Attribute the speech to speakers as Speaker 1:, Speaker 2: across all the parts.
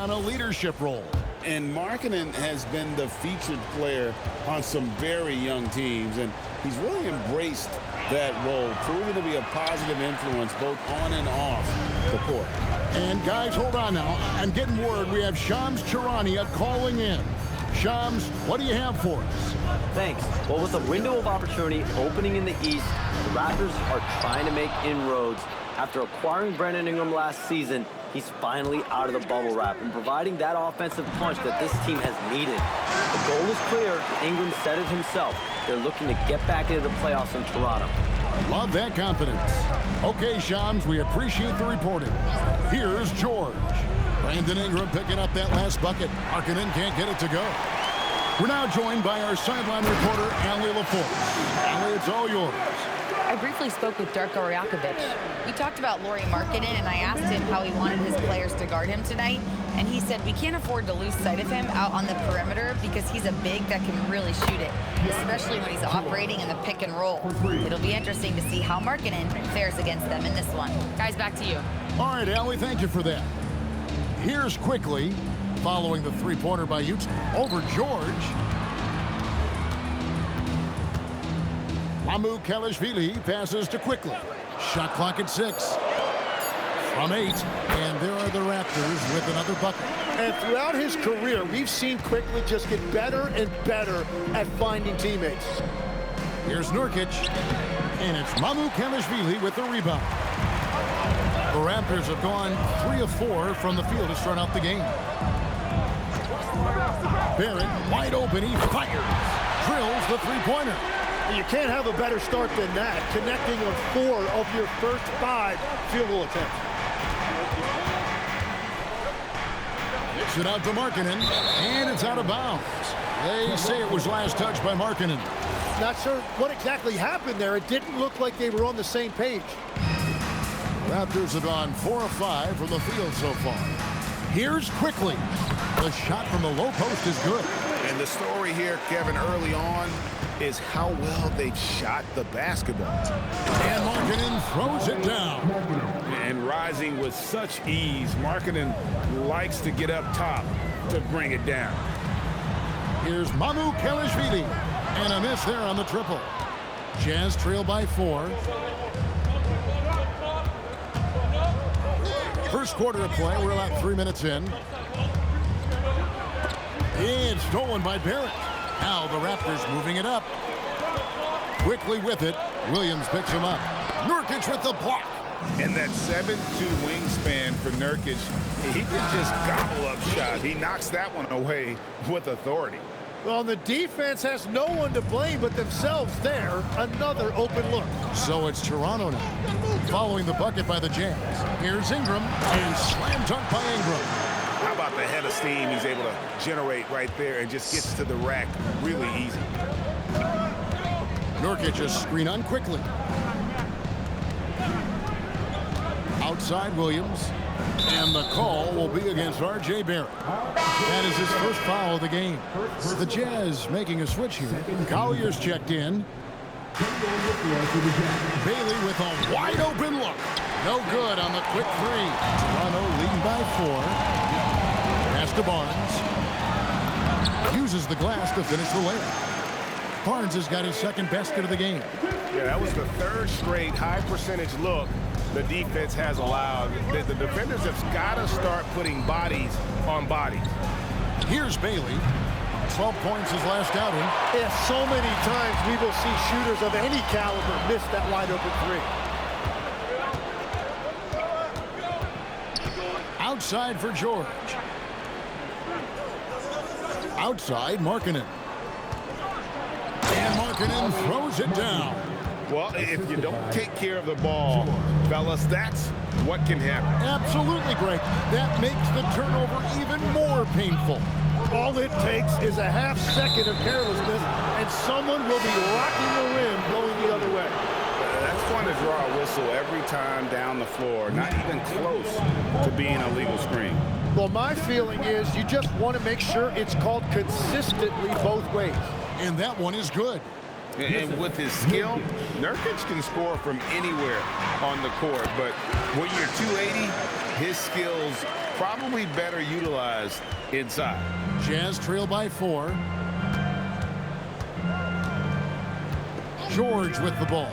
Speaker 1: on a leadership role.
Speaker 2: And Markkanen has been the featured player on some very young teams, and he's really embraced that role, proving to be a positive influence both on and off the court.
Speaker 1: And guys, hold on now. I'm getting word we have Shams Charania calling in. Shams, what do you have for us?
Speaker 3: Thanks. Well, with a window of opportunity opening in the East, the Raptors are trying to make inroads. After acquiring Brandon Ingram last season, he's finally out of the bubble wrap and providing that offensive punch that this team has needed. The goal is clear. Ingram said it himself. They're looking to get back into the playoffs in Toronto.
Speaker 1: Love that confidence. Okay, Shams, we appreciate the reporting. Here's George. Brandon Ingram picking up that last bucket. Markkanen can't get it to go. We're now joined by our sideline reporter, Allie LaForce. Allie, it's all yours.
Speaker 4: I briefly spoke with Darko Rajakovic. We talked about Lauri Markkanen, and I asked him how he wanted his players to guard him tonight, and he said we can't afford to lose sight of him out on the perimeter because he's a big that can really shoot it, especially when he's operating in the pick and roll. It'll be interesting to see how Markkanen fares against them in this one. Guys, back to you.
Speaker 1: All right, Allie, thank you for that. Here's quickly, following the three-pointer by Utah, over George. Mamu Kelishvili passes to Quickly. Shot clock at 6. From 8, and there are the Raptors with another bucket.
Speaker 5: And throughout his career, we've seen Quickly just get better and better at finding teammates.
Speaker 1: Here's Nurkic, and it's Mamu Kelishvili with the rebound. The Raptors have gone 3 of 4 from the field to start out the game. Barrett, wide open, he fires. Drills the three-pointer.
Speaker 5: You can't have a better start than that, connecting on 4 of your first 5 field goal attempts.
Speaker 1: Kicks it out to Markkanen, and it's out of bounds. They say it was last touched by Markkanen.
Speaker 5: Not sure what exactly happened there. It didn't look like they were on the same page.
Speaker 1: Raptors have gone 4 of 5 from the field so far. Here's Quickly. The shot from the low post is good.
Speaker 2: And the story here, Kevin, early on, is how well they've shot the basketball.
Speaker 1: And Markkanen throws it down.
Speaker 2: And rising with such ease, Markkanen likes to get up top to bring it down.
Speaker 1: Here's Mamu Kelishvili. And a miss there on the triple. Jazz trail by 4. First quarter of play, we're about 3 minutes in. It's stolen by Barrett. Now the Raptors moving it up. Quickly with it. Williams picks him up. Nurkic with the block.
Speaker 2: And that 7'2" wingspan for Nurkic, he can just gobble up shots. He knocks that one away with authority.
Speaker 5: Well, the defense has no one to blame but themselves there. Another open look.
Speaker 1: So it's Toronto now, following the bucket by the Jazz. Here's Ingram, and slam dunk by Ingram.
Speaker 2: How about the head of steam he's able to generate right there and just gets to the rack really easy.
Speaker 1: Nurkic just screen on Quickly. Outside Williams, and the call will be against R.J. Barrett. That is his first foul of the game. The Jazz making a switch here. Collier's checked in. Bailey with a wide open look. No good on the quick 3. Toronto leading by 4. Pass to Barnes. Uses the glass to finish the layup. Barnes has got his second basket of the game.
Speaker 6: Yeah, that was the 3rd straight high percentage look the defense has allowed. The defenders have got to start putting bodies on bodies.
Speaker 1: Here's Bailey. 12 points his last outing.
Speaker 5: Yeah, so many times we will see shooters of any caliber miss that wide open 3.
Speaker 1: Outside for George. Outside, Markkanen. And Markkanen throws it down.
Speaker 6: Well, if you don't take care of the ball, fellas, that's what can happen.
Speaker 1: Absolutely, Greg. That makes the turnover even more painful.
Speaker 5: All it takes is a half second of carelessness, and someone will be rocking the rim going the other way.
Speaker 2: That's going to draw a whistle every time down the floor, not even close to being a legal screen.
Speaker 5: Well, my feeling is you just want to make sure it's called consistently both ways.
Speaker 1: And that one is good.
Speaker 6: And with his skill, Nurkic can score from anywhere on the court. But when you're 280, his skills probably better utilized inside.
Speaker 1: Jazz trail by 4. George with the ball.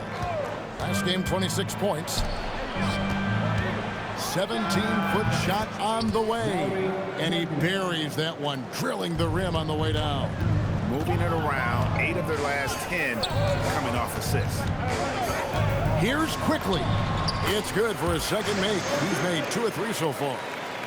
Speaker 1: Last game, 26 points. 17-foot shot on the way. And he buries that one, drilling the rim on the way down.
Speaker 6: Moving it around, 8 of their last 10 coming off assists.
Speaker 1: Here's Quickly. It's good for his second make. He's made 2 of 3 so far.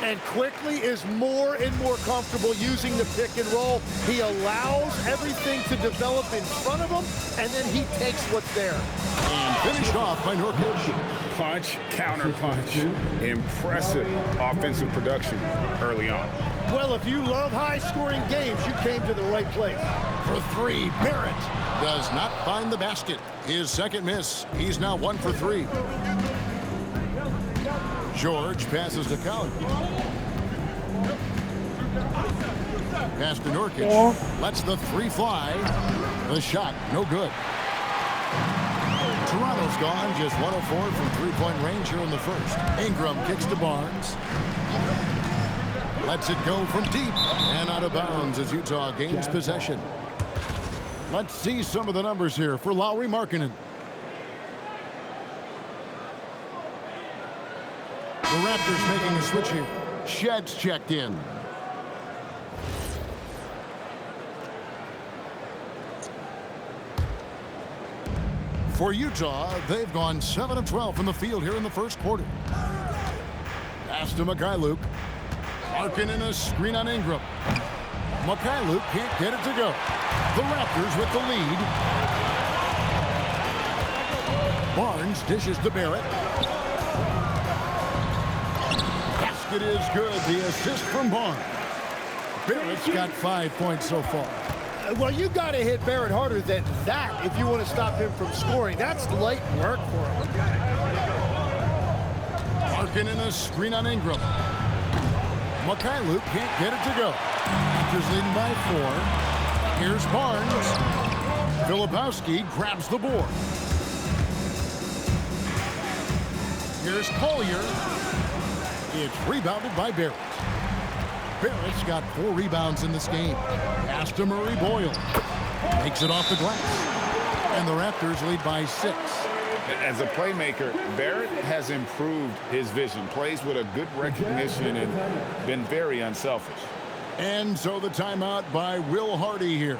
Speaker 5: And Quickly is more and more comfortable using the pick and roll. He allows everything to develop in front of him, and then he takes what's there.
Speaker 1: And finished off by Nurkic.
Speaker 6: Punch, counter punch. Impressive offensive production early on.
Speaker 5: Well, if you love high-scoring games, you came to the right place.
Speaker 1: For 3, Barrett does not find the basket. His second miss. He's now 1 for 3. George passes to Collins. Pass to Nurkic. Lets the 3 fly. The shot, no good. Toronto's gone just 104 from three-point range here in the first. Ingram kicks to Barnes. Lets it go from deep and out of bounds as Utah gains possession. Let's see some of the numbers here for Lauri Markkanen. The Raptors making a switch here. Shed's checked in. For Utah, they've gone 7 of 12 from the field here in the first quarter. Pass to Mikhailuk. Markkanen a screen on Ingram. Mikhailuk can't get it to go. The Raptors with the lead. Barnes dishes to Barrett. Basket is good. The assist from Barnes. Barrett's got 5 points so far.
Speaker 5: Well, you got to hit Barrett harder than that if you want to stop him from scoring. That's light work for him.
Speaker 1: Markkanen a screen on Ingram. Mikhailuk can't get it to go. Raptors leading by 4. Here's Barnes. Filipowski grabs the board. Here's Collier. It's rebounded by Barrett. Barrett's got 4 rebounds in this game. Pass to Murray Boyle. Makes it off the glass. And the Raptors lead by 6.
Speaker 2: As a playmaker, Barrett has improved his vision, plays with a good recognition and been very unselfish.
Speaker 1: And so the timeout by Will Hardy here.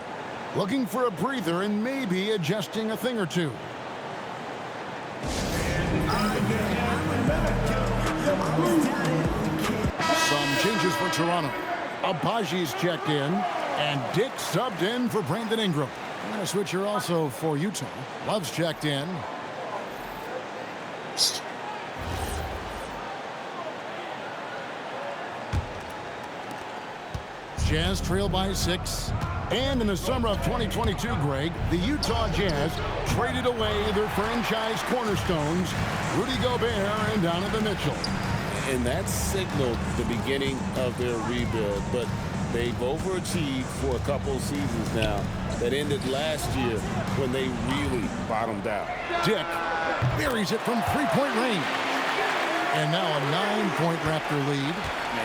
Speaker 1: Looking for a breather and maybe adjusting a thing or two. Some changes for Toronto. Abaji's checked in, and Dick subbed in for Brandon Ingram. I'm going to switch here also for Utah. Love's checked in. Jazz trail by 6. And in the summer of 2022, Greg, the Utah Jazz traded away their franchise cornerstones, Rudy Gobert and Donovan Mitchell.
Speaker 2: And that signaled the beginning of their rebuild, but they've overachieved for a couple seasons now. That ended last year when they really bottomed out.
Speaker 1: Dick buries it from three-point range. And now a 9-point Raptor lead.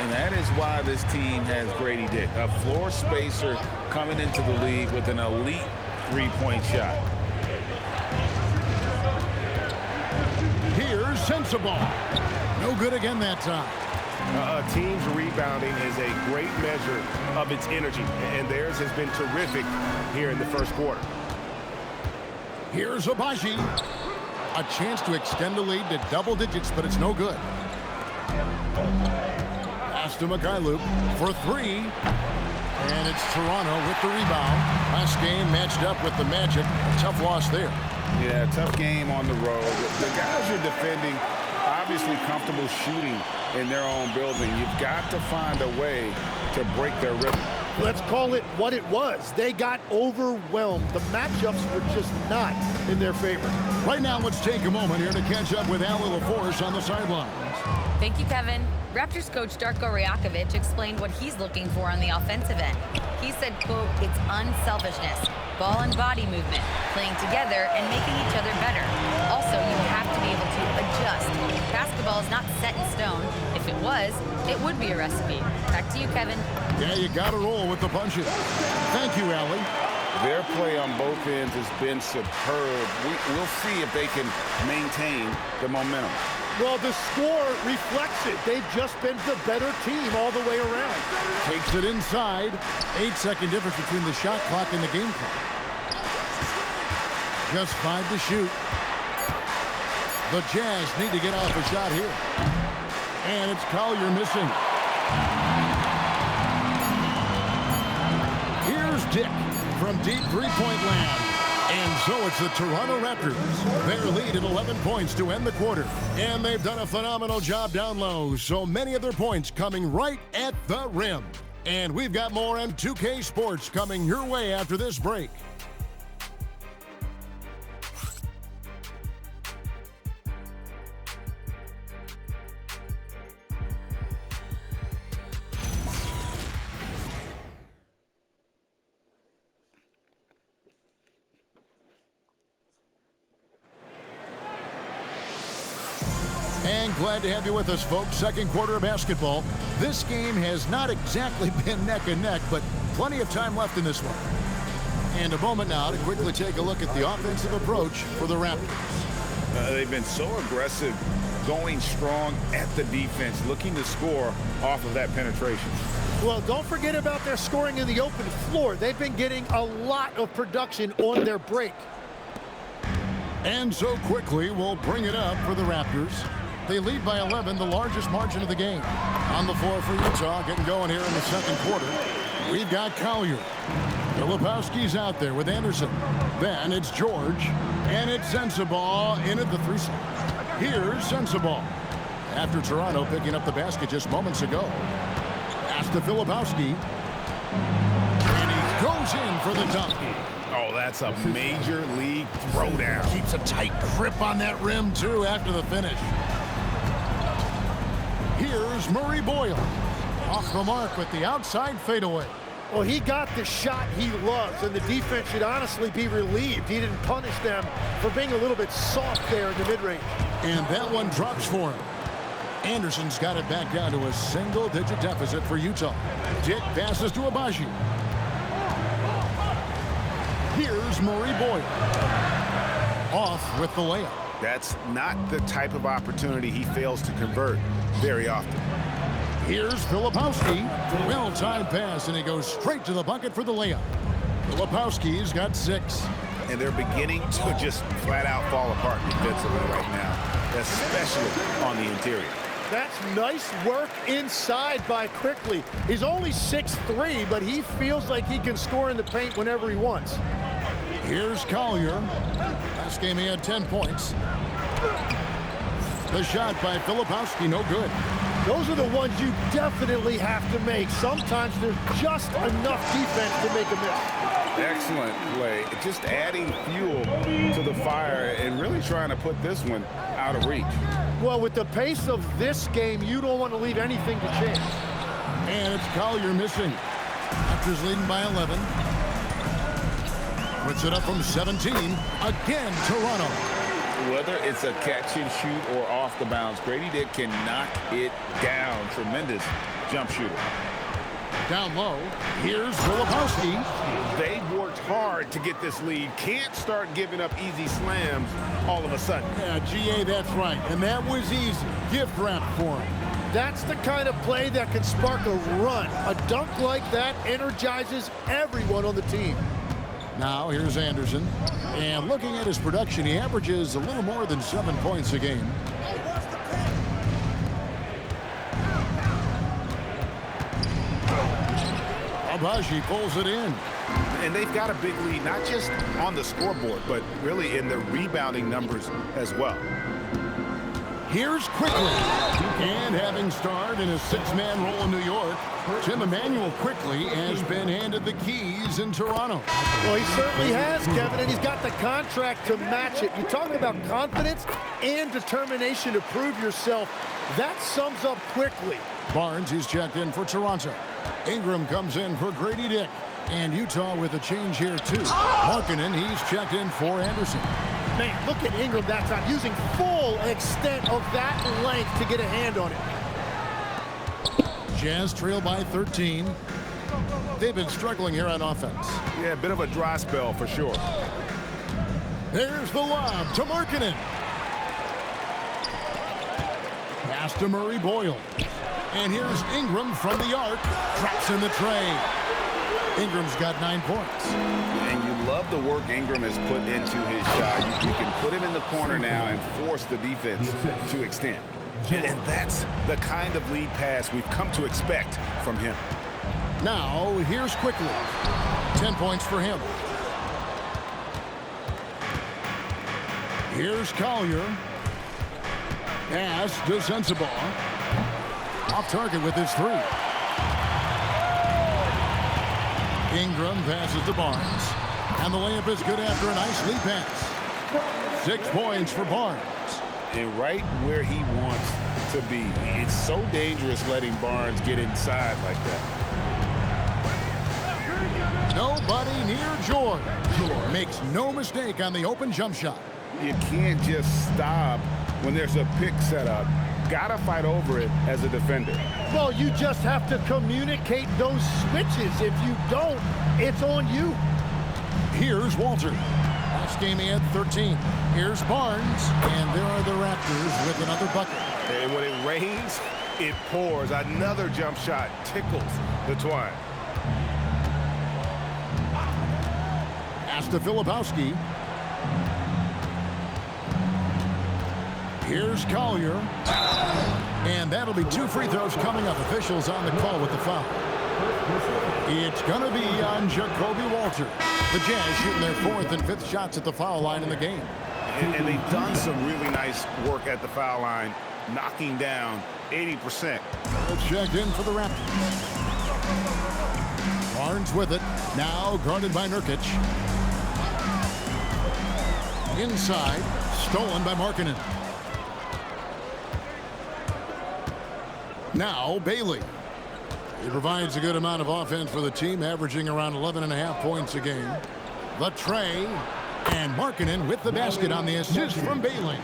Speaker 2: And that is why this team has Grady Dick, a floor spacer coming into the league with an elite three-point shot.
Speaker 1: Here's Sensabaugh. No good again that time.
Speaker 6: A team's rebounding is a great measure of its energy, and theirs has been terrific here in the first quarter.
Speaker 1: Here's Abaji. A chance to extend the lead to double digits, but it's no good. Pass to Mikhailuk for 3. And it's Toronto with the rebound. Last game matched up with the Magic. Tough loss there.
Speaker 2: Yeah, tough game on the road. The guys you're defending obviously comfortable shooting in their own building. You've got to find a way
Speaker 6: to break their rhythm.
Speaker 5: Let's call it what it was. They got overwhelmed. The matchups were just not in their favor.
Speaker 1: Right now, let's take a moment here to catch up with Allie LaForce on the sidelines.
Speaker 4: Thank you, Kevin. Raptors coach Darko Rajakovic explained what he's looking for on the offensive end. He said, quote, it's unselfishness, ball and body movement, playing together and making each other better. Also, you have to be able to adjust. Basketball is not set in stone. If it was, it would be a recipe. Back to you, Kevin.
Speaker 1: Yeah, you got to roll with the punches. Thank you, Allie.
Speaker 2: Their play on both ends has been superb. We'll see if they can maintain the momentum.
Speaker 5: Well, the score reflects it. They've just been the better team all the way around.
Speaker 1: Takes it inside. 8-second difference between the shot clock and the game clock. Just 5 to shoot. The Jazz need to get off a shot here. And it's Collier missing. Here's Dick from deep three-point land. And so it's the Toronto Raptors. Their lead at 11 points to end the quarter. And they've done a phenomenal job down low. So many of their points coming right at the rim. And we've got more on 2K Sports coming your way after this break. And glad to have you with us, folks. Second quarter of basketball. This game has not exactly been neck and neck, but plenty of time left in this one. And a moment now to quickly take a look at the offensive approach for the Raptors.
Speaker 6: They've been so aggressive, going strong at the defense, looking to score off of that penetration.
Speaker 5: Well, don't forget about their scoring in the open floor. They've been getting a lot of production on their break.
Speaker 1: And so quickly, we'll bring it up for the Raptors. They lead by 11, the largest margin of the game. On the floor for Utah, getting going here in the second quarter. We've got Collier. Filipowski's out there with Anderson. Then it's George. And it's Sensabaugh in at the 3 slot. Here's Sensabaugh. After Toronto picking up the basket just moments ago. Pass to Filipowski. And he goes in for the dunk.
Speaker 6: Oh, that's a major league throwdown.
Speaker 1: Keeps a tight grip on that rim, too, after the finish. Here's Murray Boyle. Off the mark with the outside fadeaway.
Speaker 5: Well, he got the shot he loves, and the defense should honestly be relieved. He didn't punish them for being a little bit soft there in the mid-range.
Speaker 1: And that one drops for him. Anderson's got it back down to a single-digit deficit for Utah. Dick passes to Abaji. Here's Murray Boyle. Off with the layup.
Speaker 6: That's not the type of opportunity he fails to convert very often.
Speaker 1: Here's Filipowski. Well-timed pass, and he goes straight to the bucket for the layup. Filipowski's got 6.
Speaker 6: And they're beginning to just flat-out fall apart defensively right now, especially on the interior.
Speaker 5: That's nice work inside by Quickly. He's only 6'3", but he feels like he can score in the paint whenever he wants.
Speaker 1: Here's Collier. Last game he had 10 points. The shot by Filipowski, no good.
Speaker 5: Those are the ones you definitely have to make. Sometimes there's just enough defense to make a miss.
Speaker 6: Excellent play. Just adding fuel to the fire and really trying to put this one out of reach.
Speaker 5: Well, with the pace of this game, you don't want to leave anything to chance.
Speaker 1: And it's Collier missing. Raptors leading by 11. Puts it up from 17. Again, Toronto.
Speaker 6: Whether it's a catch and shoot or off the bounce, Grady Dick can knock it down. Tremendous jump shooter.
Speaker 1: Down low, here's Filipowski.
Speaker 6: They've worked hard to get this lead. Can't start giving up easy slams all of a sudden.
Speaker 1: Yeah, GA, that's right. And that was easy. Gift wrap for him.
Speaker 5: That's the kind of play that can spark a run. A dunk like that energizes everyone on the team.
Speaker 1: Now, here's Anderson. And looking at his production, he averages a little more than 7 points a game. Abaji pulls it in.
Speaker 6: And they've got a big lead, not just on the scoreboard, but really in the rebounding numbers as well.
Speaker 1: Here's Quickly. And having starred in a six-man role in New York, Tim Emmanuel Quickly has been handed the keys in Toronto.
Speaker 5: Well, he certainly has, Kevin, and he's got the contract to match it. You're talking about confidence and determination to prove yourself. That sums up Quickly.
Speaker 1: Barnes is checked in for Toronto. Ingram comes in for Grady Dick. And Utah with a change here, too. Markkanen, he's checked in for Anderson.
Speaker 5: Man, look at Ingram that time, using full extent of that length to get a hand on it.
Speaker 1: Jazz trail by 13. They've been struggling here on offense.
Speaker 6: Yeah, a bit of a dry spell for sure.
Speaker 1: There's the lob to Markkanen. Pass to Murray Boyle. And here's Ingram from the arc. Drops in the tray. Ingram's got 9 points.
Speaker 6: And you love the work Ingram has put into his shot. You can put him in the corner now and force the defense to extend. And that's the kind of lead pass we've come to expect from him.
Speaker 1: Now, here's Quickly. 10 points for him. Here's Collier. Pass to Sensabaugh. Off target with his 3. Ingram passes to Barnes. And the layup is good after a nice lead pass. 6 points for Barnes.
Speaker 2: And right where he wants to be. It's so dangerous letting Barnes get inside like that.
Speaker 1: Nobody near George. Makes no mistake on the open jump shot.
Speaker 6: You can't just stop when there's a pick set up. Gotta fight over it as a defender.
Speaker 5: Well, you just have to communicate those switches. If you don't, it's on you.
Speaker 1: Here's Walter. Last game he had 13. Here's Barnes. And there are the Raptors with another bucket.
Speaker 6: And when it rains, it pours. Another jump shot tickles the twine.
Speaker 1: Pass to Filipowski. Here's Collier. And that'll be 2 free throws coming up. Officials on the call with the foul. It's going to be on Jacoby Walter. The Jazz shooting their 4th and 5th shots at the foul line in the game.
Speaker 6: And they've done some really nice work at the foul line, knocking down 80%.
Speaker 1: Checked in for the Raptors. Barnes with it. Now guarded by Nurkic. Inside. Stolen by Markkanen. Now Bailey. He provides a good amount of offense for the team, averaging around 11.5 points a game. The tray. And Markkanen with the basket on the assist from Bailey.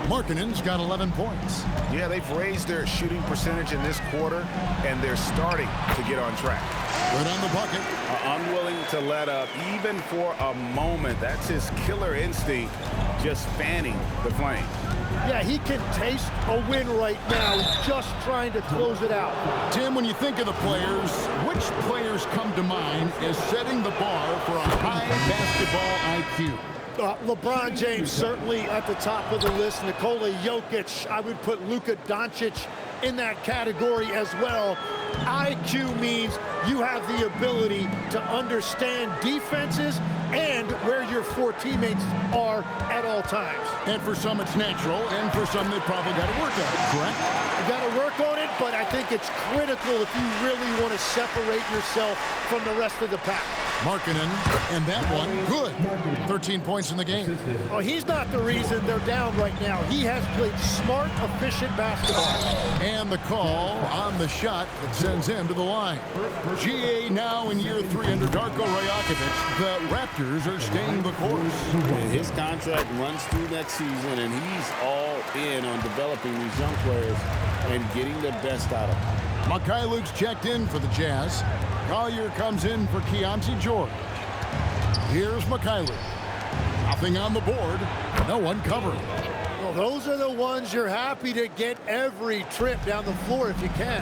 Speaker 1: Markkanen's got 11 points.
Speaker 6: Yeah, they've raised their shooting percentage in this quarter, and they're starting to get on track.
Speaker 1: Good on the bucket.
Speaker 2: Unwilling to let up, even for a moment. That's his killer instinct, just fanning the flame.
Speaker 5: Yeah, he can taste a win right now. He's just trying to close it out.
Speaker 1: Tim, when you think of the players, which players come to mind as setting the bar for a high basketball IQ?
Speaker 5: LeBron James certainly at the top of the list. Nikola Jokic, I would put Luka Doncic in that category as well. IQ means you have the ability to understand defenses and where your 4 teammates are at all times.
Speaker 1: And for some it's natural, and for some they probably got to work on it, correct?
Speaker 5: You got to work on it, but I think it's critical if you really want to separate yourself from the rest of the pack.
Speaker 1: Markkanen, and that one, good. 13 points in the game.
Speaker 5: Oh, he's not the reason they're down right now. He has played smart, efficient basketball.
Speaker 1: And the call on the shot that sends him to the line. GA now in year 3 under Darko Rajakovic. The Raptors are staying the course.
Speaker 2: And his contract runs through next season, and he's all in on developing these young players and getting the best out of them.
Speaker 1: Luke's checked in for the Jazz. Collier comes in for Keontae George. Here's Mikhailuk. Nothing on the board. No one covering.
Speaker 5: Well, those are the ones you're happy to get every trip down the floor if you can.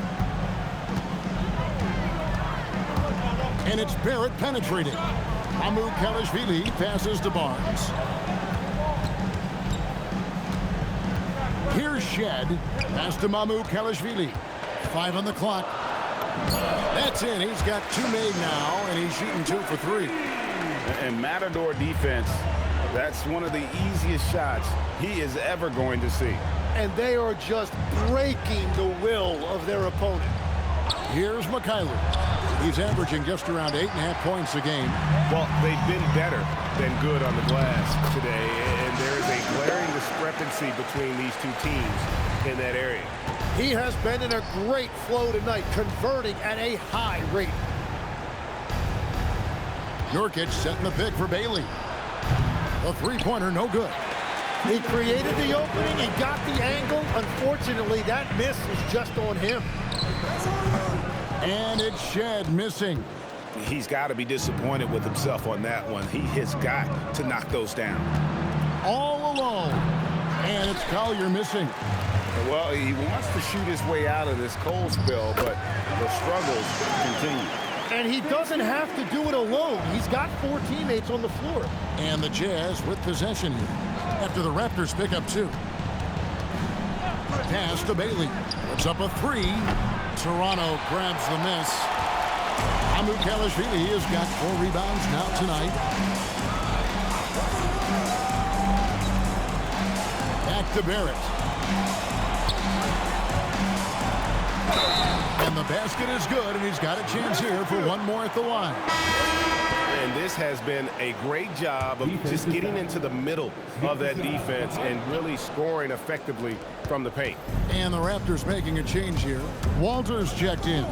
Speaker 1: And it's Barrett penetrating. Kelishvili passes to Barnes. Here's Shed. Pass to Kelishvili. 5 on the clock. That's in. He's got 2 made now, and he's shooting 2 for 3.
Speaker 2: And Matador defense, that's one of the easiest shots he is ever going to see.
Speaker 5: and they are just breaking the will of their opponent.
Speaker 1: Here's McKayler. He's averaging just around 8.5 points a game.
Speaker 6: Well, they've been better than good on the glass today, and there is a glaring discrepancy between these two teams in that area.
Speaker 5: He has been in a great flow tonight, converting at a high rate.
Speaker 1: Nurkic setting the pick for Bailey. A three-pointer, no good.
Speaker 5: He created the opening, he got the angle. Unfortunately, that miss is just on him.
Speaker 1: And it's Shed missing.
Speaker 6: He's got to be disappointed with himself on that one. He has got to knock those down.
Speaker 1: All alone. And it's Collier missing.
Speaker 2: Well, he wants to shoot his way out of this cold spell, but the struggles continue.
Speaker 5: And he doesn't have to do it alone. He's got 4 teammates on the floor.
Speaker 1: And the Jazz with possession here after the Raptors pick up 2. Pass to Bailey. Puts up a 3. Toronto grabs the miss. Kalashvili has got 4 rebounds now tonight. Back to Barrett. And the basket is good, and he's got a chance here for one more at the line.
Speaker 6: And this has been a great job of just getting into the middle of that defense and really scoring effectively from the paint.
Speaker 1: And the Raptors making a change here. Walters checked in.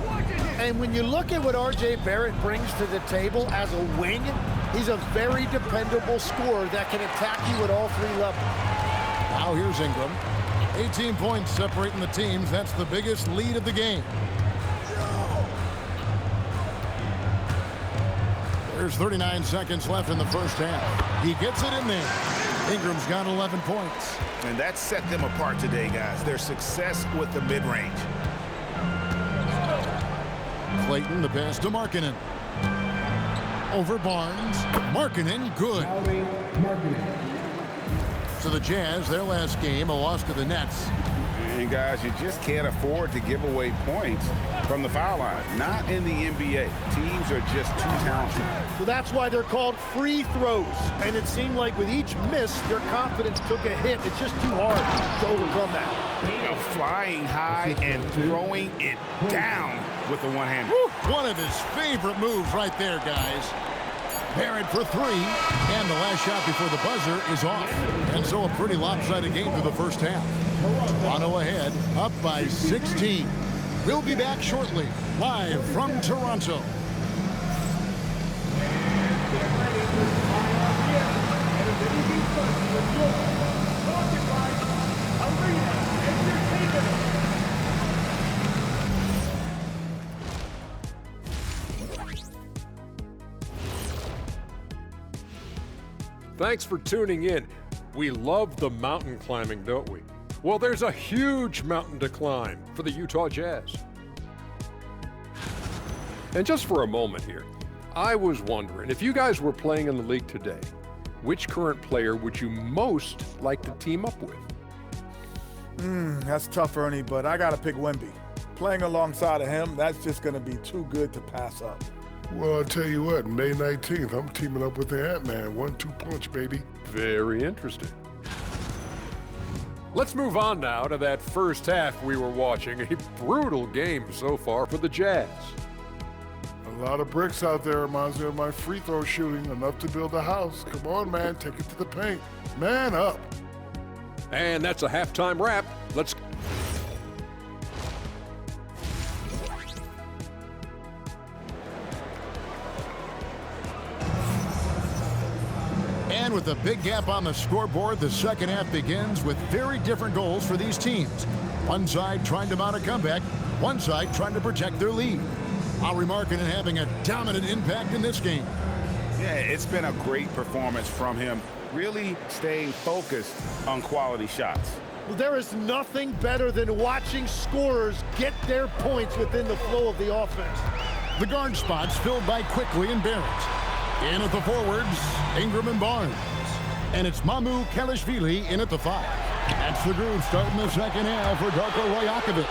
Speaker 5: And when you look at what R.J. Barrett brings to the table as a wing, he's a very dependable scorer that can attack you at all 3 levels.
Speaker 1: Now here's Ingram. 18 points separating the teams. That's the biggest lead of the game. There's 39 seconds left in the first half. He gets it in there. Ingram's got 11 points.
Speaker 6: And that set them apart today, guys. Their success with the mid-range.
Speaker 1: Clayton, the pass to Markkanen. Over Barnes. Markkanen, good. So the Jazz, their last game, a loss to the Nets.
Speaker 2: And guys, you just can't afford to give away points from the foul line. Not in the NBA. Teams are just too talented.
Speaker 5: So that's why they're called free throws. And it seemed like with each miss, their confidence took a hit. It's just too hard to overcome that.
Speaker 6: You know, flying high and throwing it down with the one-hander.
Speaker 1: One of his favorite moves right there, guys. Barrett for 3, and the last shot before the buzzer is off. And so a pretty lopsided game through the first half. Toronto ahead, up by 16. We'll be back shortly, live from Toronto.
Speaker 7: Thanks for tuning in. We love the mountain climbing, don't we? Well, there's a huge mountain to climb for the Utah Jazz. And just for a moment here, I was wondering, if you guys were playing in the league today, which current player would you most like to team up with?
Speaker 8: That's tough, Ernie, but I got to pick Wemby. Playing alongside of him, that's just going to be too good to pass up.
Speaker 9: Well, I'll tell you what, May 19th, I'm teaming up with the Ant-Man. 1-2 punch, baby.
Speaker 7: Very interesting. Let's move on now to that first half we were watching. A brutal game so far for the Jazz.
Speaker 9: A lot of bricks out there reminds me of my free throw shooting. Enough to build a house. Come on, man, take it to the paint. Man up.
Speaker 7: And that's a halftime wrap. Let's...
Speaker 1: And with a big gap on the scoreboard, the second half begins with very different goals for these teams. One side trying to mount a comeback, one side trying to protect their lead. Lauri Markkanen having a dominant impact in this game.
Speaker 2: Yeah, it's been a great performance from him, really staying focused on quality shots.
Speaker 5: Well, there is nothing better than watching scorers get their points within the flow of the offense.
Speaker 1: The guard spots filled by Quickly and Barrett. In at the forwards, Ingram and Barnes. And it's Kalashvili in at the 5. That's the groove starting the second half for Darko Rajakovic.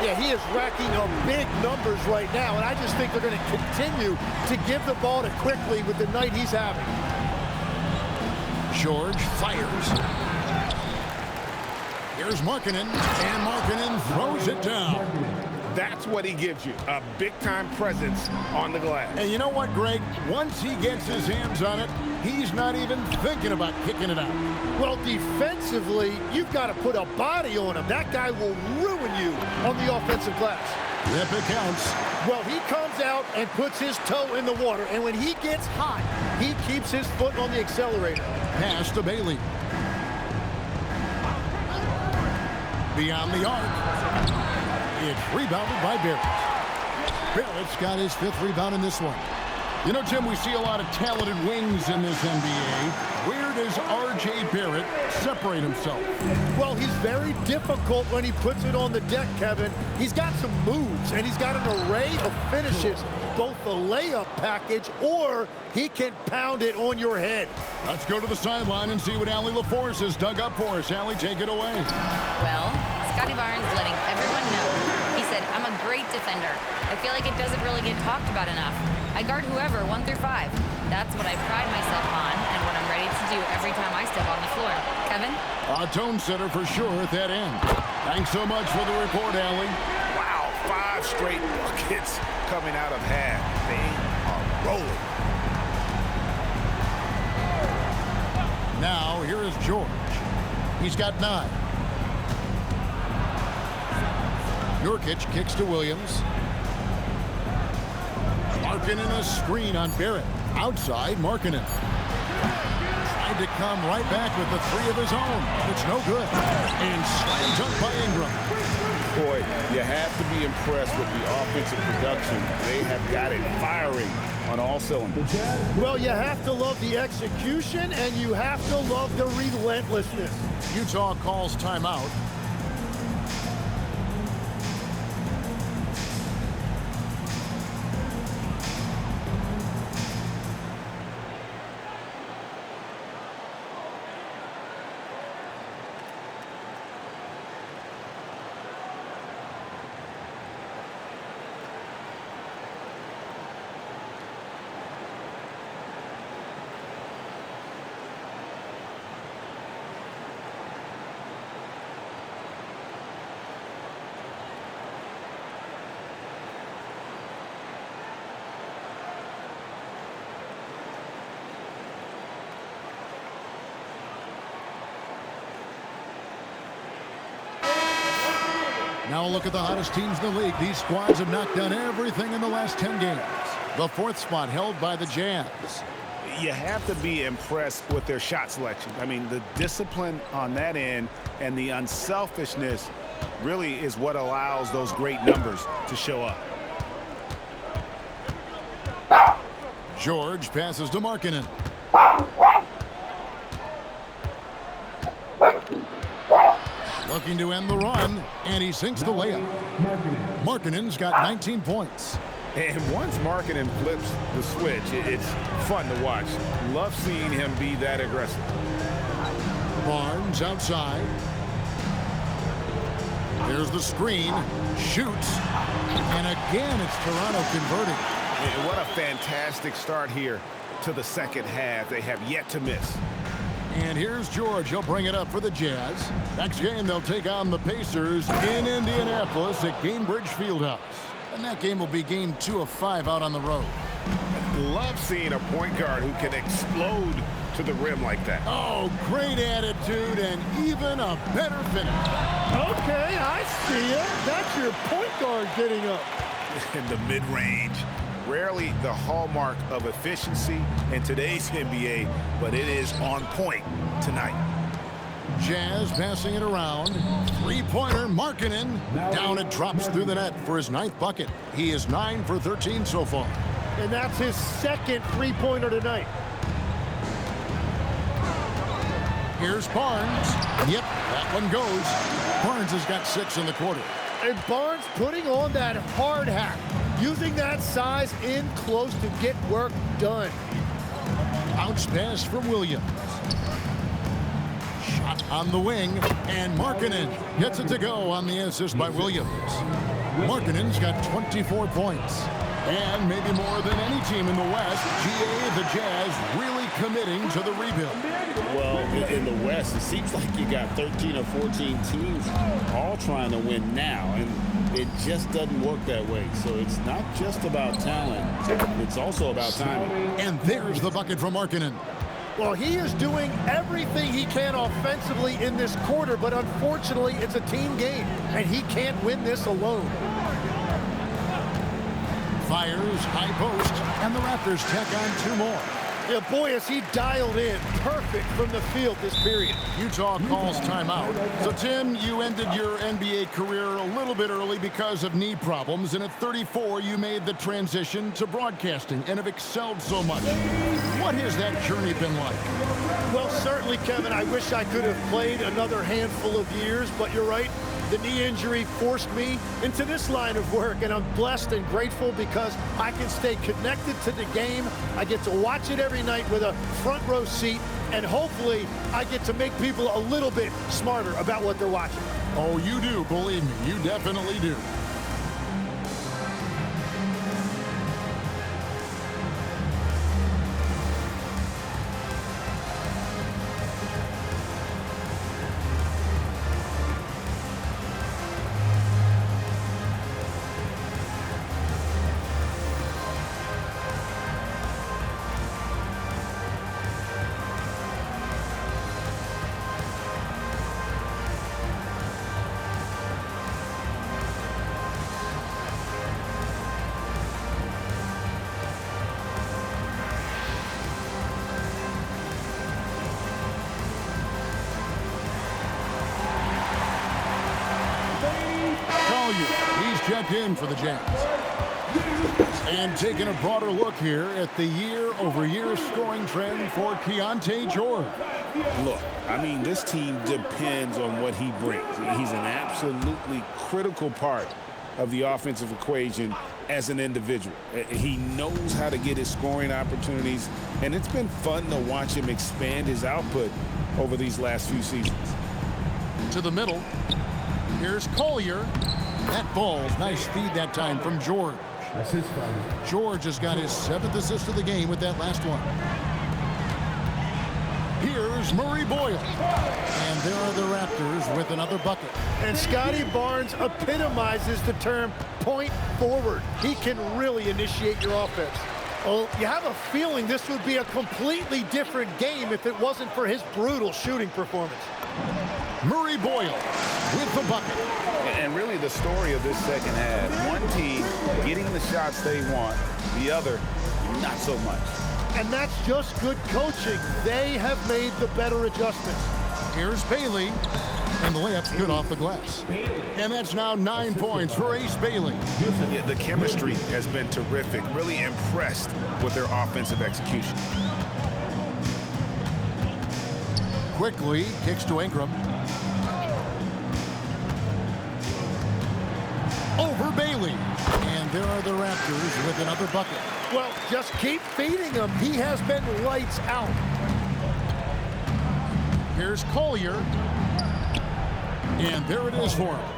Speaker 5: Yeah, he is racking up big numbers right now, and I just think they're going to continue to give the ball to Quickly with the night he's having. George
Speaker 1: fires. Here's Markkanen, and Markkanen throws it down.
Speaker 6: That's what he gives you, a big-time presence on the glass.
Speaker 1: And you know what, Greg? Once he gets his hands on it, he's not even thinking about kicking it out.
Speaker 5: Well, defensively, you've got to put a body on him. That guy will ruin you on the offensive glass.
Speaker 1: Yep, it counts.
Speaker 5: Well, he comes out and puts his toe in the water, and when he gets hot, he keeps his foot on the accelerator.
Speaker 1: Pass to Bailey. Beyond the arc. It's rebounded by Barrett. Barrett's got his 5th rebound in this one. You know, Tim, we see a lot of talented wings in this NBA. Where does R.J. Barrett separate himself?
Speaker 5: Well, he's very difficult when he puts it on the deck, Kevin. He's got some moves, and he's got an array of finishes, both the layup package or he can pound it on your head.
Speaker 1: Let's go to the sideline and see what Allie LaForce has dug up for us. Allie, take it away.
Speaker 4: Well, Scotty Barnes letting everyone know. He said, I'm a great defender. I feel like it doesn't really get talked about enough. I guard whoever, 1 through 5. That's what I pride myself on and what I'm ready to do every time I step on the floor. Kevin?
Speaker 1: A tone setter for sure at that end. Thanks so much for the report, Allie.
Speaker 6: Wow, 5 straight buckets coming out of half. They are rolling.
Speaker 1: Now, here is George. He's got 9. Nurkic kicks to Williams. Markkanen a screen on Barrett. Outside, Markkanen. Tried to come right back with the 3 of his own. It's no good. And slam dunk by Ingram.
Speaker 2: Boy, you have to be impressed with the offensive production. They have got it firing on all cylinders.
Speaker 5: Well, you have to love the execution, and you have to love the relentlessness.
Speaker 1: Utah calls timeout. Now a look at the hottest teams in the league. These squads have knocked down everything in the last 10 games. The 4th spot held by the Jazz.
Speaker 6: You have to be impressed with their shot selection. I mean, the discipline on that end and the unselfishness really is what allows those great numbers to show up.
Speaker 1: George passes to Markkanen. Looking to end the run, and he sinks the layup. Markkanen's got 19 points.
Speaker 6: And once Markkanen flips the switch, it's fun to watch. Love seeing him be that aggressive.
Speaker 1: Barnes outside. There's the screen. Shoots. And again, it's Toronto converting.
Speaker 6: And what a fantastic start here to the second half. They have yet to miss.
Speaker 1: And here's George. He'll bring it up for the Jazz. Next game, they'll take on the Pacers in Indianapolis at Gainbridge Fieldhouse. And that game will be game 2 of 5 out on the road.
Speaker 6: Love seeing a point guard who can explode to the rim like that.
Speaker 1: Oh, great attitude and even a better finish.
Speaker 5: Okay, I see it. That's your point guard getting up.
Speaker 6: In the mid-range. Rarely the hallmark of efficiency in today's NBA, but it is on point tonight.
Speaker 1: Jazz passing it around. Three-pointer, Markkanen. Down it drops through the net for his 9th bucket. He is 9 for 13 so far.
Speaker 5: And that's his 2nd three-pointer tonight.
Speaker 1: Here's Barnes. Yep, that one goes. Barnes has got 6 in the quarter.
Speaker 5: And Barnes putting on that hard hat, using that size in close to get work done.
Speaker 1: Bounce pass from Williams. Shot on the wing, and Markkanen gets it to go on the assist by Williams. Markkanen's got 24 points. And maybe more than any team in the West, GA, the Jazz, really committing to the rebuild.
Speaker 2: Well, in the West, it seems like you got 13 or 14 teams all trying to win now, and it just doesn't work that way. So it's not just about talent, it's also about timing.
Speaker 1: And there's the bucket from Markkanen.
Speaker 5: Well, he is doing everything he can offensively in this quarter, but unfortunately, it's a team game, and he can't win this alone.
Speaker 1: Fires, high post, and the Raptors tack on 2 more.
Speaker 5: Yeah, boy, is he dialed in perfect from the field this period.
Speaker 1: Utah calls timeout. So, Tim, you ended your NBA career a little bit early because of knee problems, and at 34, you made the transition to broadcasting and have excelled so much. What has that journey been like?
Speaker 5: Well, certainly, Kevin, I wish I could have played another handful of years, but you're right. The knee injury forced me into this line of work, and I'm blessed and grateful because I can stay connected to the game. I get to watch it every night with a front row seat, and hopefully I get to make people a little bit smarter about what they're watching.
Speaker 1: Oh, you do, believe me, you definitely do. He's checked in for the Jazz. And taking a broader look here at the year-over-year scoring trend for Keontae George.
Speaker 6: Look, I mean, this team depends on what he brings. He's an absolutely critical part of the offensive equation as an individual. He knows how to get his scoring opportunities, and it's been fun to watch him expand his output over these last few seasons.
Speaker 1: To the middle. Here's Collier. That ball, nice feed that time from George. George has got his 7th assist of the game with that last one. Here's Murray Boyle. And there are the Raptors with another bucket.
Speaker 5: And Scotty Barnes epitomizes the term point forward. He can really initiate your offense. Oh, you have a feeling this would be a completely different game if it wasn't for his brutal shooting performance.
Speaker 1: Murray Boyle with the bucket.
Speaker 6: And really the story of this second half, one team getting the shots they want, the other not so much.
Speaker 5: And that's just good coaching. They have made the better adjustments.
Speaker 1: Here's Bailey, and the layup's good off the glass. And that's now 9 points for Ace Bailey.
Speaker 6: Yeah, the chemistry has been terrific. Really impressed with their offensive execution.
Speaker 1: Quickly kicks to Ingram. Over Bailey. And there are the Raptors with another bucket.
Speaker 5: Well, just keep feeding him. He has been lights out.
Speaker 1: Here's Collier. And there it is for him.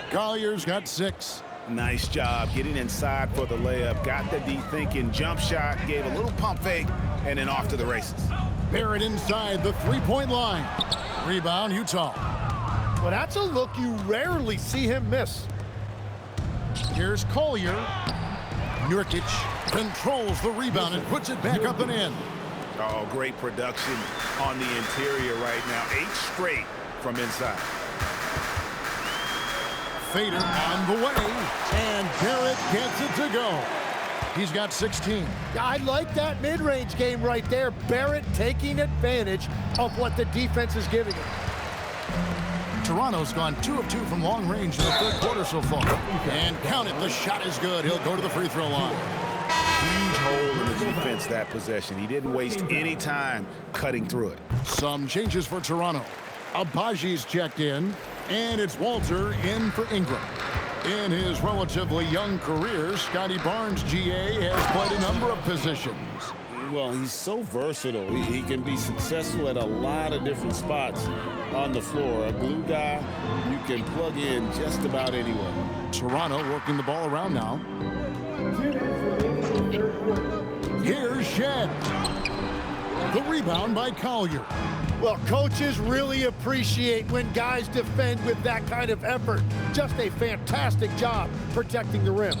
Speaker 1: Collier's got 6.
Speaker 6: Nice job getting inside for the layup. Got the deep thinking jump shot, gave a little pump fake, and then off to the races.
Speaker 1: Barrett inside the three-point line. Rebound, Utah.
Speaker 5: Well, that's a look you rarely see him miss.
Speaker 1: Here's Collier. Nurkic controls the rebound and puts it back up and in.
Speaker 6: Oh, great production on the interior right now. 8 straight from inside.
Speaker 1: Fader on the way, and Barrett gets it to go. He's got 16.
Speaker 5: I like that mid-range game right there. Barrett taking advantage of what the defense is giving him.
Speaker 1: Toronto's gone 2 of 2 from long range in the third quarter so far. And count it, the shot is good. He'll go to the free throw line.
Speaker 6: Huge hole in the defense that possession. He didn't waste any time cutting through it.
Speaker 1: Some changes for Toronto. Abaji's checked in, and it's Walter in for Ingram. In his relatively young career, Scotty Barnes, GA, has played a number of positions.
Speaker 2: Well, he's so versatile. He can be successful at a lot of different spots on the floor. A glue guy you can plug in just about anywhere.
Speaker 1: Toronto working the ball around now. Here's Shed. The rebound by Collier.
Speaker 5: Well, coaches really appreciate when guys defend with that kind of effort. Just a fantastic job protecting the rim.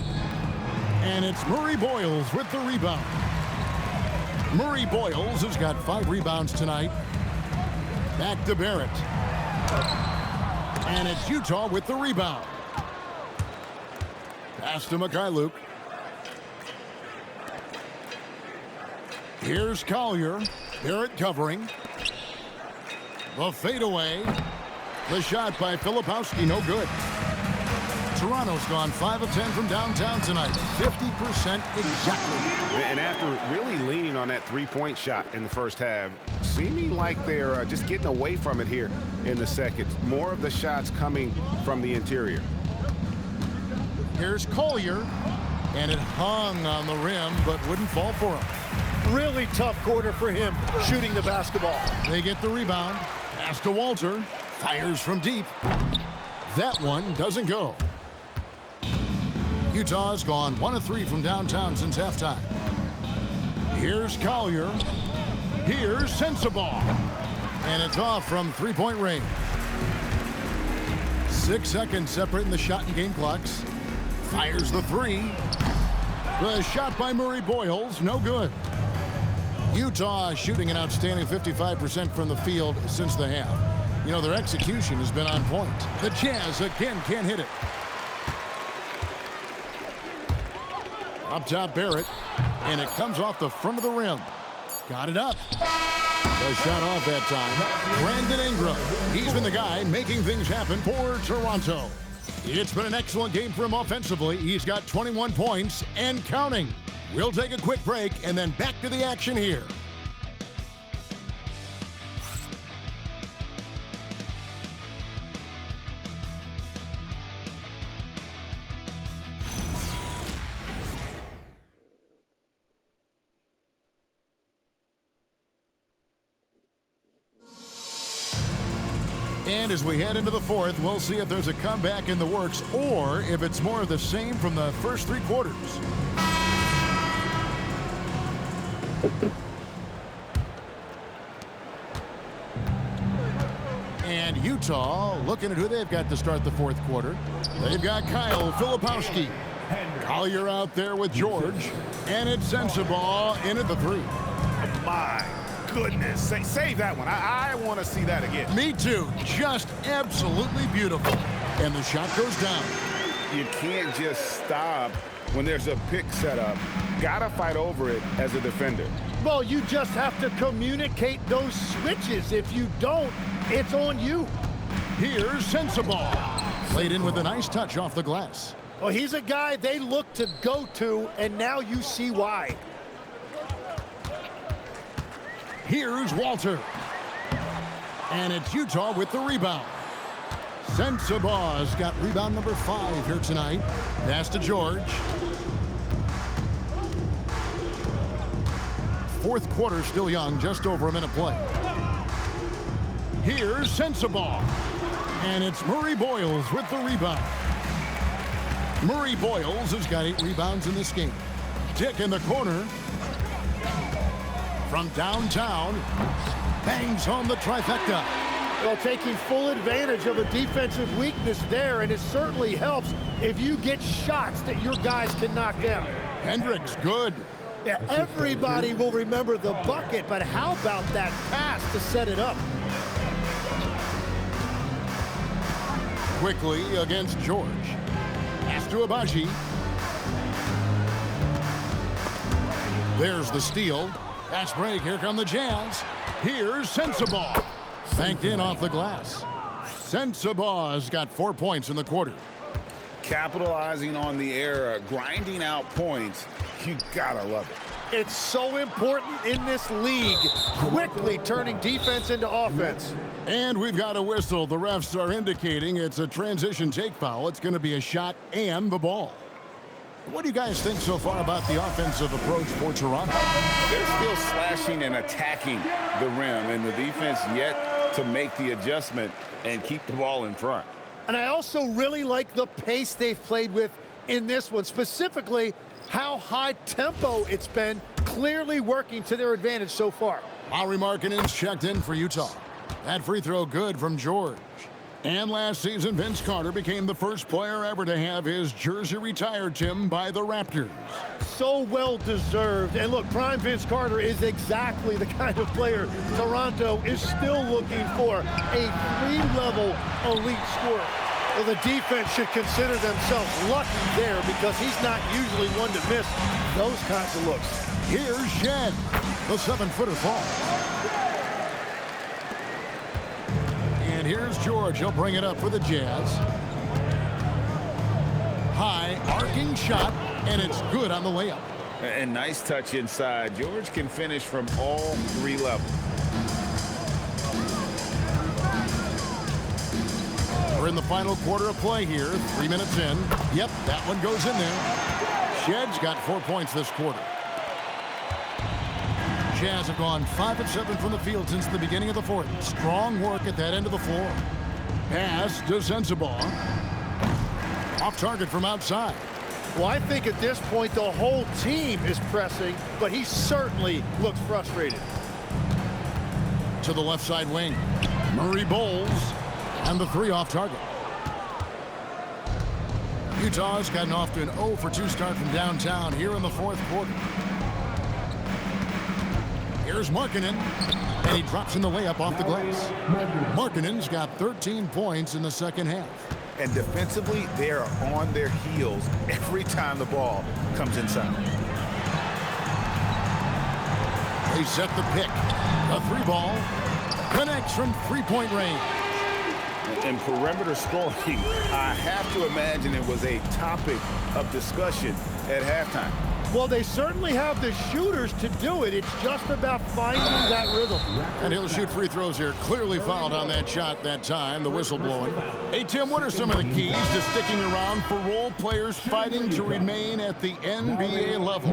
Speaker 1: And it's Murray Boyles with the rebound. Murray Boyles has got 5 rebounds tonight. Back to Barrett. And it's Utah with the rebound. Pass to Mikhailuk. Here's Collier. Barrett covering. The fadeaway. The shot by Filipowski, no good. Toronto's gone 5 of 10 from downtown tonight. 50% exactly.
Speaker 6: And after really leaning on that three-point shot in the first half, seeming like they're just getting away from it here in the second. More of the shots coming from the interior.
Speaker 1: Here's Collier. And it hung on the rim, but wouldn't fall for him.
Speaker 5: Really tough quarter for him shooting the basketball.
Speaker 1: They get the rebound. Pass to Walter. Fires from deep. That one doesn't go. Utah's gone 1 of 3 from downtown since halftime. Here's Collier. Here's Sensabaugh. And it's off from three-point range. 6 seconds separating the shot and game clocks. Fires the 3. The shot by Murray Boyles, no good. Utah shooting an outstanding 55% from the field since the half. You know, their execution has been on point. The Jazz again can't hit it. Up top, Barrett, and it comes off the front of the rim. Got it up. The shot off that time. Brandon Ingram. He's been the guy making things happen for Toronto. It's been an excellent game for him offensively. He's got 21 points and counting. We'll take a quick break and then back to the action here. And as we head into the fourth, we'll see if there's a comeback in the works or if it's more of the same from the first 3 quarters. And Utah looking at who they've got to start the fourth quarter. They've got Kyle Filipowski. Collier out there with George. And it's Sensabaugh in at the 3.
Speaker 6: My goodness. Save that one. I want to see that again.
Speaker 1: Me too. Just absolutely beautiful. And the shot goes down.
Speaker 6: You can't just stop when there's a pick set up. Gotta fight over it as a defender.
Speaker 5: Well, you just have to communicate those switches. If you don't, it's on you.
Speaker 1: Here's Sensabaugh. Played in with a nice touch off the glass.
Speaker 5: Well, he's a guy they look to go to, and now you see why.
Speaker 1: Here's Walter. And it's Utah with the rebound. Sensabaugh's got rebound number 5 here tonight. Pass to George. Fourth quarter still young, just over a minute play. Here's Sensabaugh. And it's Murray Boyles with the rebound. Murray Boyles has got 8 rebounds in this game. Dick in the corner. From downtown, bangs home the trifecta.
Speaker 5: Well, taking full advantage of a defensive weakness there, and it certainly helps if you get shots that your guys can knock down.
Speaker 1: Hendricks, good.
Speaker 5: Yeah, everybody will remember the bucket, but how about that pass to set it up?
Speaker 1: Quickly against George. Pass to Abaji. There's the steal. Fast break. Here come the Jazz. Here's Sensabaugh. Banked in off the glass. Sensabaugh's got 4 points in the quarter.
Speaker 2: Capitalizing on the error, grinding out points. You gotta love it.
Speaker 5: It's so important in this league, quickly turning defense into offense.
Speaker 1: And we've got a whistle. The refs are indicating it's a transition take foul. It's going to be a shot and the ball. What do you guys think so far about the offensive approach for Toronto?
Speaker 6: They're still slashing and attacking the rim, and the defense yet to make the adjustment and keep the ball in front.
Speaker 5: And I also really like the pace they've played with in this one, specifically how high tempo it's been, clearly working to their advantage so far.
Speaker 1: Lauri Markkanen's checked in for Utah. That free throw good from George. And last season, Vince Carter became the first player ever to have his jersey retired, Tim, by the Raptors.
Speaker 5: So well deserved. And look, prime Vince Carter is exactly the kind of player Toronto is still looking for. A three-level elite scorer. Well, the defense should consider themselves lucky there because he's not usually one to miss those kinds of looks.
Speaker 1: Here's Shed. The 7-footer falls. And here's George. He'll bring it up for the Jazz. High arcing shot, and it's good on the layup.
Speaker 6: And nice touch inside. George can finish from all three levels.
Speaker 1: We're in the final quarter of play here. 3 minutes in. Yep, that one goes in there. Shed's got 4 points this quarter. Jazz have gone 5 of 7 from the field since the beginning of the fourth. Strong work at that end of the floor. Pass to Sensabaugh. Off target from outside.
Speaker 5: Well, I think at this point the whole team is pressing, but he certainly looks frustrated.
Speaker 1: To the left side wing. Murray bowls. And the 3 off target. Utah's gotten off to an 0 for 2 start from downtown here in the fourth quarter. Here's Markkanen, and he drops in the layup off the glass. Markkanen's got 13 points in the second half.
Speaker 6: And defensively, they are on their heels every time the ball comes inside.
Speaker 1: They set the pick. The 3 ball connects from 3-point range.
Speaker 6: And perimeter scoring, I have to imagine it was a topic of discussion at halftime.
Speaker 5: Well, they certainly have the shooters to do it. It's just about finding that rhythm.
Speaker 1: And he'll shoot free throws here. Clearly fouled on that shot that time. The whistle blowing. Hey, Tim, what are some of the keys to sticking around for role players fighting to remain at the NBA level?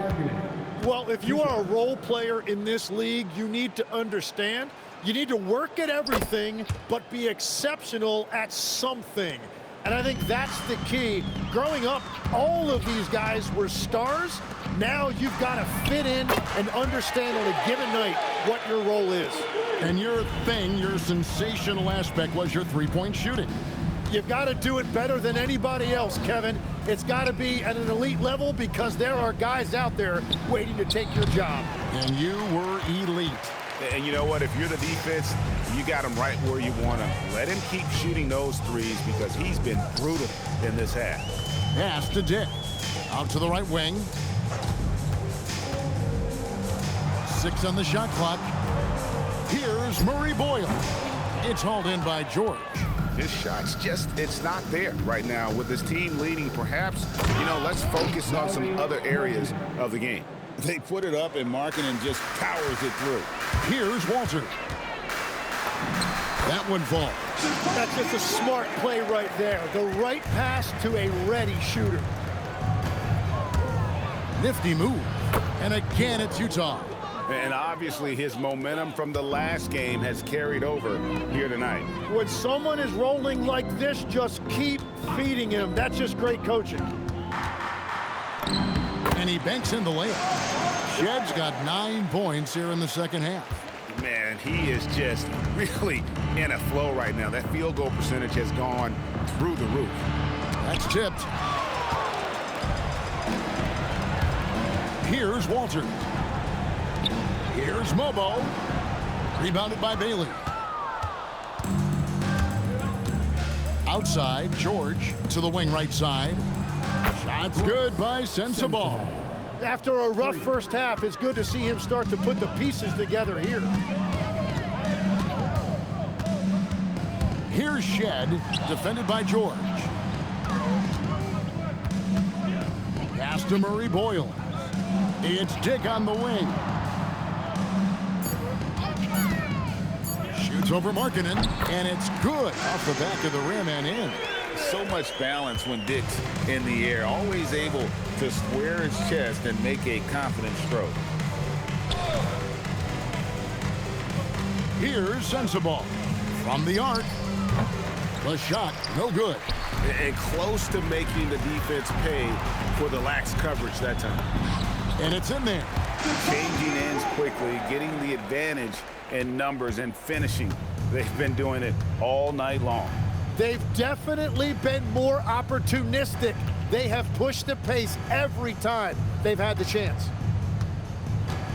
Speaker 5: Well, if you are a role player in this league, you need to understand you need to work at everything, but be exceptional at something. And I think that's the key. Growing up, all of these guys were stars. Now you've got to fit in and understand on a given night what your role is.
Speaker 1: And your thing, your sensational aspect was your 3-point shooting.
Speaker 5: You've got to do it better than anybody else, Kevin. It's got to be at an elite level because there are guys out there waiting to take your job.
Speaker 1: And you were elite.
Speaker 6: And you know what? If you're the defense, you got him right where you want him. Let him keep shooting those threes because he's been brutal in this half.
Speaker 1: Pass to Dick. Out to the right wing. 6 on the shot clock. Here's Murray Boyle. It's hauled in by George.
Speaker 6: His shot's just, it's not there right now. With his team leading, perhaps, let's focus on some other areas of the game.
Speaker 2: They put it up, and Markkanen just powers it through.
Speaker 1: Here's Walter. That one falls.
Speaker 5: That's just a smart play right there. The right pass to a ready shooter.
Speaker 1: Nifty move. And again, it's Utah.
Speaker 6: And obviously his momentum from the last game has carried over here tonight.
Speaker 5: When someone is rolling like this, just keep feeding him. That's just great coaching.
Speaker 1: And he banks in the layup. Shed's got 9 points here in the second half.
Speaker 6: Man, he is just really in a flow right now. That field goal percentage has gone through the roof.
Speaker 1: That's tipped. Here's Walter. Here's Mobo. Rebounded by Bailey. Outside, George to the wing right side. Shot's good by Sensabaugh.
Speaker 5: After a rough first half, it's good to see him start to put the pieces together here.
Speaker 1: Here's Shed, defended by George. Pass to Murray Boyle. It's Dick on the wing. Shoots over Markkanen, and it's good off the back of the rim and in.
Speaker 2: so much balance when Dick's in the air. Always able to square his chest and make a confident stroke.
Speaker 1: Here's Sensabaugh from the arc. The shot, no good.
Speaker 6: And close to making the defense pay for the lax coverage that time.
Speaker 1: And it's in there.
Speaker 6: Changing ends quickly, getting the advantage in numbers and finishing. They've been doing it all night long.
Speaker 5: They've definitely been more opportunistic. They have pushed the pace every time they've had the chance.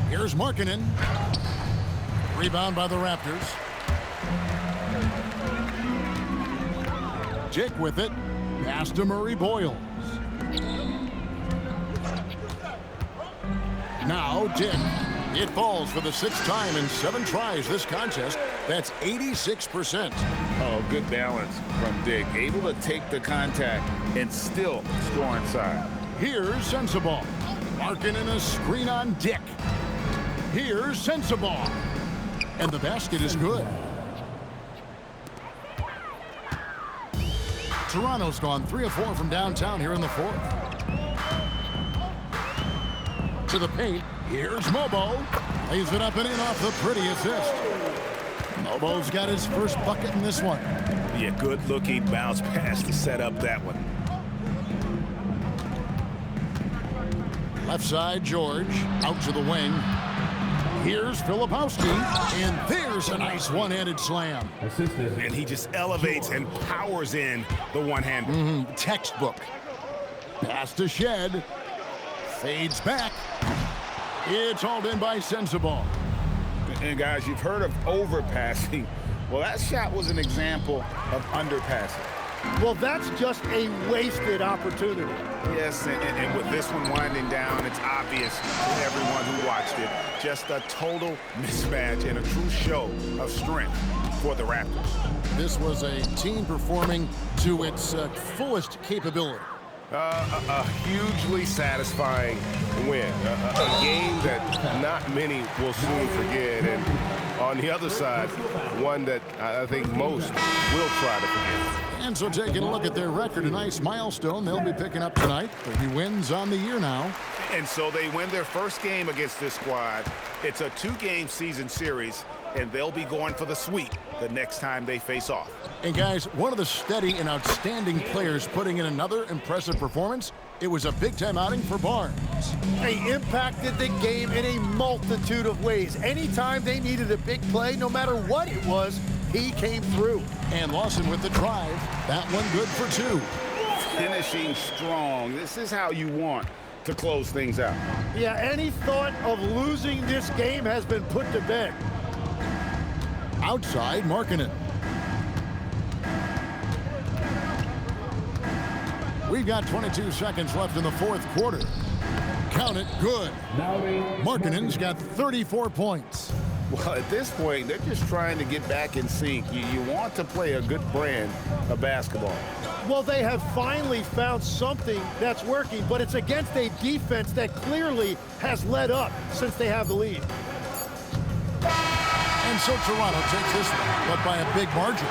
Speaker 1: Here's Markkanen. Rebound by the Raptors. Dick with it. Pass to Murray Boyles. Now Dick. It falls for the 6th time in 7 tries this contest. That's 86%.
Speaker 2: Oh, good balance from Dick. Able to take the contact and still score inside.
Speaker 1: Here's Sensabaugh. Markkanen a screen on Dick. Here's Sensabaugh. And the basket is good. Toronto's gone 3 of 4 from downtown here in the 4th. To the paint. Here's Mobo. Lays it up and in off the pretty assist. Mobo's got his first bucket in this one.
Speaker 6: Yeah, good-looking bounce pass to set up that one.
Speaker 1: Left side, George. Out to the wing. Here's Filipowski. And there's a nice one-handed slam.
Speaker 6: And he just elevates and powers in the one-hander.
Speaker 1: Textbook. Pass to Shed. Fades back. It's hauled in by Sensabaugh.
Speaker 2: And guys, you've heard of overpassing. Well, that shot was an example of underpassing.
Speaker 5: Well, that's just a wasted opportunity.
Speaker 6: Yes, and with this one winding down, it's obvious to everyone who watched it. Just a total mismatch and a true show of strength for the Raptors.
Speaker 1: This was a team performing to its fullest capability.
Speaker 6: A hugely satisfying win. A game that not many will soon forget. And on the other side, one that I think most will try to forget.
Speaker 1: And so taking a look at their record, a nice milestone they'll be picking up tonight. 30 wins on the year now.
Speaker 6: And so they win their first game against this squad. It's a 2-game season series, and they'll be going for the sweep the next time they face off.
Speaker 1: And guys, one of the steady and outstanding players putting in another impressive performance. It was a big-time outing for Barnes.
Speaker 5: He impacted the game in a multitude of ways. Anytime they needed a big play, no matter what it was, he came through.
Speaker 1: And Lawson with the drive. That one good for 2.
Speaker 2: Finishing strong. This is how you want to close things out.
Speaker 5: Yeah, any thought of losing this game has been put to bed.
Speaker 1: Outside, Markkanen. We've got 22 seconds left in the 4th quarter. Count it, good. Markkanen's got 34 points.
Speaker 2: Well, at this point, they're just trying to get back in sync. You want to play a good brand of basketball.
Speaker 5: Well, they have finally found something that's working, but it's against a defense that clearly has let up since they have the lead.
Speaker 1: And so Toronto takes this one, but by a big margin.